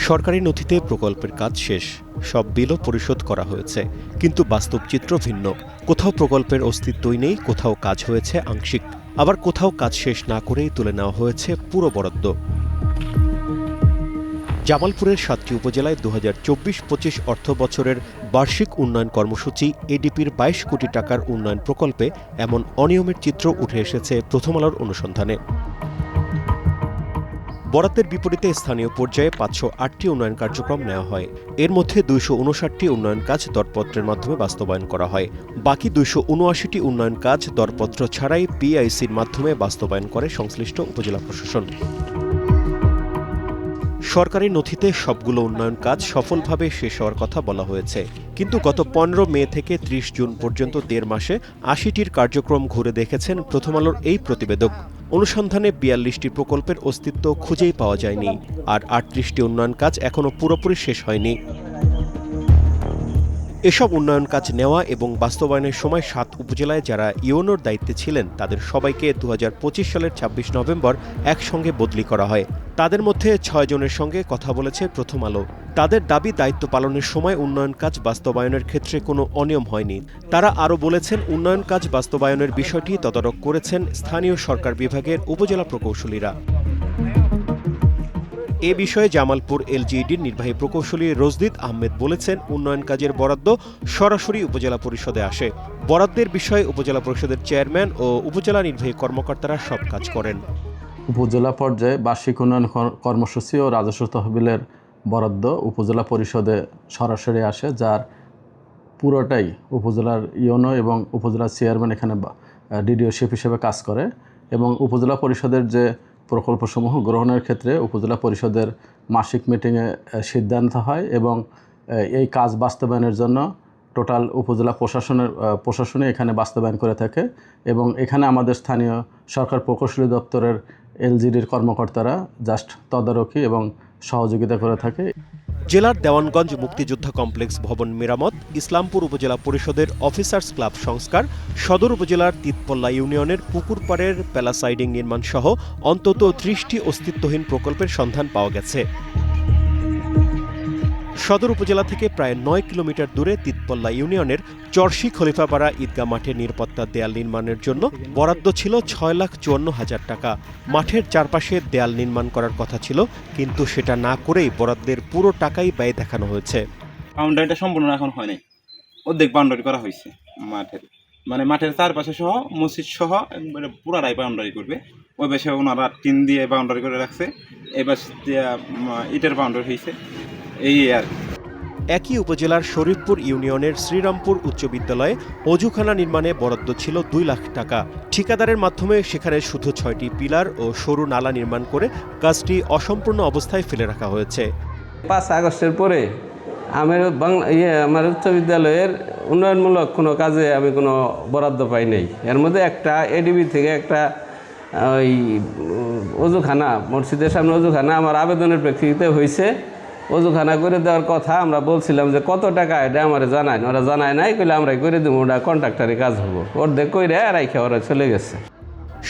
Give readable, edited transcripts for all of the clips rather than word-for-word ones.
সরকারি নথিতে প্রকল্পের কাজ শেষ, সব বিলও পরিশোধ করা হয়েছে, কিন্তু বাস্তব চিত্র ভিন্ন। কোথাও প্রকল্পের অস্তিত্বই নেই, কোথাও কাজ হয়েছে আংশিক, আবার কোথাও কাজ শেষ না করেই তুলে নেওয়া হয়েছে পুরো বরাদ্দ। জামালপুরের ৭টি উপজেলায় ২০২৪-২৫ অর্থ বছরের বার্ষিক উন্নয়ন কর্মসূচি এডিপির ২২ কোটি টাকার উন্নয়ন প্রকল্পে এমন অনিয়মের চিত্র উঠে এসেছে প্রথম আলোর অনুসন্ধানে। বরাদ্দের বিপরীতে স্থানীয় পর্যায়ে ৫০৮টি উন্নয়ন কার্যক্রম নেওয়া হয়। এর মধ্যে ২৫৯টি উন্নয়ন কাজ দরপত্রের মাধ্যমে বাস্তবায়ন করা হয়। বাকি ২৭৯টি উন্নয়ন কাজ দরপত্র ছাড়াই পিআইসির মাধ্যমে বাস্তবায়ন করে সংশ্লিষ্ট উপজেলা প্রশাসন। সরকারি নথিতে সবগুলো উন্নয়ন কাজ সফলভাবে শেষ হওয়ার কথা বলা হয়েছে, কিন্তু গত ১৫ মে থেকে ৩০ জুন পর্যন্ত ১.৫ মাসে ৮০টির কার্যক্রম ঘুরে দেখেছেন প্রথম আলোর এই প্রতিবেদক। অনুসন্ধানে ৪২টি প্রকল্পের অস্তিত্ব খুঁজেই পাওয়া যায়নি, আর ৩৮টি উন্নয়ন কাজ এখনও পুরোপুরি শেষ হয়নি। এসব উন্নয়ন কাজ নেওয়া এবং বাস্তবায়নের সময় ৭ উপজেলায় যারা ইওনোর দায়িত্বে ছিলেন তাদের সবাইকে ২০২৫ সালের ২৬ নভেম্বর একসঙ্গে বদলি করা হয়। তাদের মধ্যে ৬ জনের সঙ্গে কথা বলেছে প্রথম আলো। তাদের দাবি, দায়িত্ব পালনের সময় উন্নয়ন কাজ বাস্তবায়নের ক্ষেত্রে কোনো অনিয়ম হয়নি। তারা আরও বলেছেন, উন্নয়ন কাজ বাস্তবায়নের বিষয়টি তদারক করেছেন স্থানীয় সরকার বিভাগের উপজেলা প্রকৌশলীরা। এ বিষয়ে জামালপুর এলজিইডির নির্বাহী প্রকৌশলী রজদিত আহমেদ বলেছেন, উন্নয়ন কাজের বরাদ্দ সরাসরি উপজেলা পরিষদে আসে। বরাদ্দের বিষয়ে উপজেলা পরিষদের চেয়ারম্যান ও উপজেলা নির্বাহী কর্মকর্তারা সব কাজ করেন। উপজেলা পর্যায়ে বার্ষিক উন্নয়ন কর্মসূচি ও রাজস্ব তহবিলের বরাদ্দ উপজেলা পরিষদে সরাসরি আসে, যার পুরোটাই উপজেলার ইওনো এবং উপজেলার চেয়ারম্যান এখানে ডিডিওশিপ হিসেবে কাজ করে, এবং উপজেলা পরিষদের যে প্রকল্পসমূহ গ্রহণের ক্ষেত্রে উপজেলা পরিষদের মাসিক মিটিংয়ে সিদ্ধান্ত হয়, এবং এই কাজ বাস্তবায়নের জন্য টোটাল উপজেলা প্রশাসনে এখানে বাস্তবায়ন করে থাকে, এবং এখানে আমাদের স্থানীয় সরকার প্রকৌশলী দপ্তরের এলজিডির কর্মকর্তারা জাস্ট তদারকি এবং সহযোগিতা করে থাকে। জেলার দেওয়ানগঞ্জ মুক্তিযোদ্ধা কমপ্লেক্স ভবন মেরামত, ইসলামপুর উপজেলা পরিষদের অফিসার্স ক্লাব সংস্কার, সদর উপজেলার তিতপল্লা ইউনিয়নের পুকুরপাড়ের প্যালাসাইডিং নির্মাণ সহ অন্তত ৩০টি অস্তিত্বহীন প্রকল্পের সন্ধান পাওয়া গেছে। সদর উপজেলা থেকে প্রায় ৯ কিলোমিটার দূরে তিতপল্লা ইউনিয়নের চরশি খলিফাপাড়া ঈদগাহ মাঠের নিরাপত্তা দেয়াল নির্মাণের জন্য বরাদ্দ ছিল ৬,৫৪,০০০ টাকা। মাঠের চারপাশে দেয়াল নির্মাণ করার কথা ছিল, কিন্তু সেটা না করেই বরাদ্দের পুরো টাকাই ব্যয় দেখানো হয়েছে। বাউন্ডারিটা সম্পূর্ণ এখন হয়নি, অর্ধেক বাউন্ডারি করা হয়েছে। মাঠের চারপাশে সহ মসজিদ সহ একবারে পুরাটাই বাউন্ডারি করবে। ওই পাশে ওনারা টিন দিয়ে বাউন্ডারি করে রাখছে, এই পাশে ইটের বাউন্ডারি হয়েছে। এই আর একই উপজেলার শরীফপুর ইউনিয়নের শ্রীরামপুর উচ্চ বিদ্যালয়ে অজুখানা নির্মাণে বরাদ্দ ছিল ২ লাখ টাকা। ঠিকাদারের মাধ্যমে সেখানে শুধু ৬টি পিলার ও সরু নালা নির্মাণ করে কাজটি অসম্পূর্ণ অবস্থায় ফেলে রাখা হয়েছে। ৫ আগস্টের পরে আমার উচ্চ বিদ্যালয়ের উন্নয়নমূলক কোনো কাজে আমি কোনো বরাদ্দ পাই নাই। এর মধ্যে একটা এডিবি থেকে একটা ওই অজুখানা, মসজিদের সামনে অজুখানা আমার আবেদনের প্রেক্ষিতে হয়েছে। অজুখানা করে দেওয়ার কথা আমরা বলছিলাম যে কত টাকা, এটা আমার জানায়, ওরা জানায় নাই, কইলে আমরা করে দেবো, ওটা কন্ট্রাক্টারি কাজ হবো, অর্ধেক কইরে রাইখে ওরা চলে গেছে।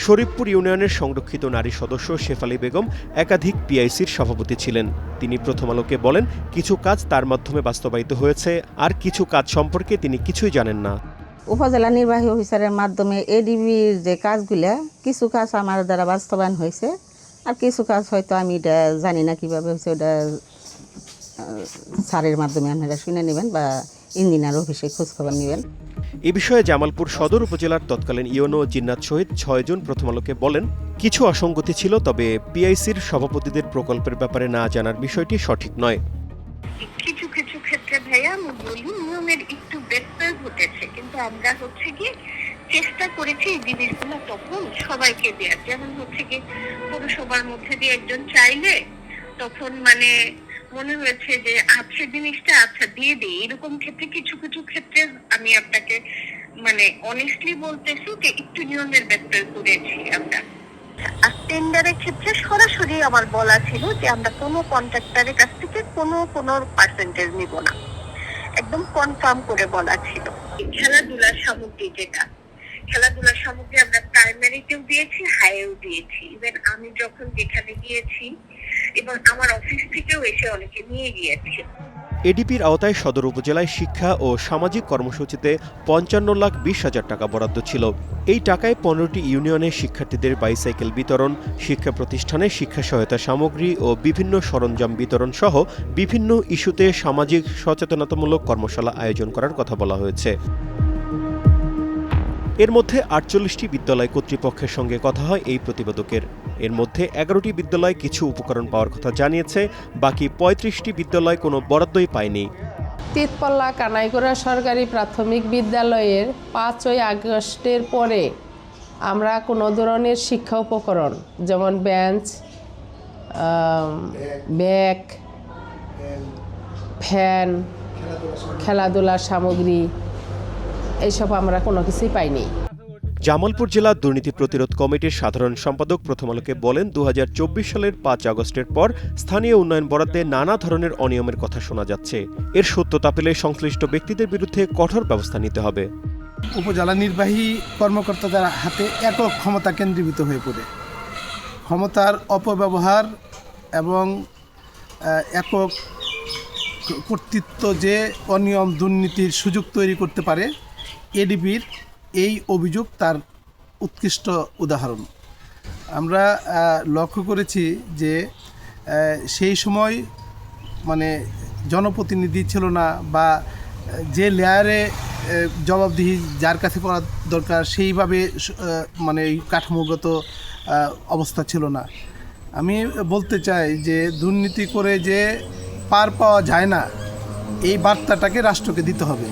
শরীফপুর ইউনিয়নের সংরক্ষিত নারী সদস্য শেফালী বেগম একাধিক পিআইসির সভাপতি ছিলেন। তিনি প্রথম আলোকে বলেন, কিছু কাজ তার মাধ্যমে বাস্তবায়িত হয়েছে, আর কিছু কাজ সম্পর্কে তিনি কিছুই জানেন না। উপজেলা নির্বাহী অফিসারের মাধ্যমে এডিবির যে কাজগুলা, কিছু কাজ আমার দ্বারা বাস্তবায়ন হয়েছে, আর কিছু কাজ হয়তো আমি এটা জানি না কিভাবে হয়েছে, ওটা স্যারের মাধ্যমে আপনারা শুনে নেবেন বা ইঞ্জিনিয়ার অফিসে খোঁজখবর নেবেন। এ বিষয়ে জামালপুর সদর উপজেলার তৎকালীন ইওনো জিন্নাত শহীদ ৬ জন প্রথম আলোকে বলেন, কিছু অসঙ্গতি ছিল, তবে পিআইসির সভাপতিদের প্রকল্পের ব্যাপারে না জানার বিষয়টি সঠিক নয়। কিছু কিছু ক্ষেত্রে ভাইয়া আমি বলি নিয়মের একটু ব্যত্যয় ঘটেছে, কিন্তু আমরা হচ্ছে কি চেষ্টা করেছি এই জিনিসগুলো তখন সবাইকে দেওয়ার। যেমন হচ্ছে কি পৌরসভার মধ্যে দিয়ে একজন চাইলে তখন মনে হয়েছে যে আচ্ছা জিনিসটা আচ্ছা দিয়ে দিই, এরকম ক্ষেত্রে কিছু কিছু ক্ষেত্রে আমি আপনাকে অনেস্টলি বলতেছি যে একটু নিয়মের ব্যত্যয় করেছি আমরা। আর টেন্ডারের ক্ষেত্রে সরাসরি আমার বলা ছিল যে আমরা কোনো কন্ট্রাক্টরের কাছ থেকে কোনো পার্সেন্টেজ নিব না, একদম কনফার্ম করে বলা ছিল। খেলাধুলার সামগ্রী যেটা খেলাধুলার সামগ্রী আমরা প্রাইমারিতেও দিয়েছি, হাইয়েও দিয়েছি। ইভেন আমি যখন যেখানে গিয়েছি এবং আমার অফিস থেকেও এসে অনেকে নিয়ে গিয়েছে। এডিপির আওতায় সদর উপজেলায় শিক্ষা ও সামাজিক কর্মসূচিতে ৫৫,২০,০০০ টাকা বরাদ্দ ছিল। এই টাকায় ১৫টি ইউনিয়নে শিক্ষার্থীদের বাইসাইকেল বিতরণ, শিক্ষা প্রতিষ্ঠানে শিক্ষা সহায়তা সামগ্রী ও বিভিন্ন সরঞ্জাম বিতরণ সহ বিভিন্ন ইস্যুতে সামাজিক সচেতনতামূলক কর্মশালা আয়োজন করার কথা বলা হয়েছে। এর মধ্যে ৪৮টি বিদ্যালয় কর্তৃপক্ষের সঙ্গে কথা হয় এই প্রতিবেদকের। এর মধ্যে ১১টি বিদ্যালয় কিছু উপকরণ পাওয়ার কথা জানিয়েছে, বাকি ৩৫টি বিদ্যালয় কোনো বরাদ্দই পায়নি। তিতপল্লা কানাইগড়া সরকারি প্রাথমিক বিদ্যালয়ের ৫ই আগস্টের পরে আমরা কোনো ধরনের শিক্ষা উপকরণ যেমন বেঞ্চ, ব্যাগ, ফ্যান, খেলাধুলার সামগ্রী এইসব আমরা কোনো কিছুই পাইনি। জামালপুর জেলা দুর্নীতি প্রতিরোধ কমিটির সাধারণ সম্পাদক প্রথম আলোকে বলেন, ২০২৪ সালের ৫ আগস্টের পর স্থানীয় উন্নয়ন বরাদ্দে নানা ধরনের অনিয়মের কথা শোনা যাচ্ছে। এর সত্যতা পেলে সংশ্লিষ্ট ব্যক্তিদের বিরুদ্ধে কঠোর ব্যবস্থা নিতে হবে। উপজেলা নির্বাহী কর্মকর্তাদের হাতে একক ক্ষমতা কেন্দ্রীভূত হয়ে পড়ে ক্ষমতার অপব্যবহার এবং একক কর্তৃত্ব যে অনিয়ম দুর্নীতির সুযোগ তৈরি করতে পারে, এডিবির এই অভিযোগ তার উৎকৃষ্ট উদাহরণ। আমরা লক্ষ্য করেছি যে সেই সময় মানে জনপ্রতিনিধি ছিল না, বা যে লেয়ারে জবাবদিহি যার কাছে করা দরকার সেইভাবে মানে এই কাঠামোগত অবস্থা ছিল না। আমি বলতে চাই যে দুর্নীতি করে যে পার পাওয়া যায় না, এই বার্তাটাকে রাষ্ট্রকে দিতে হবে।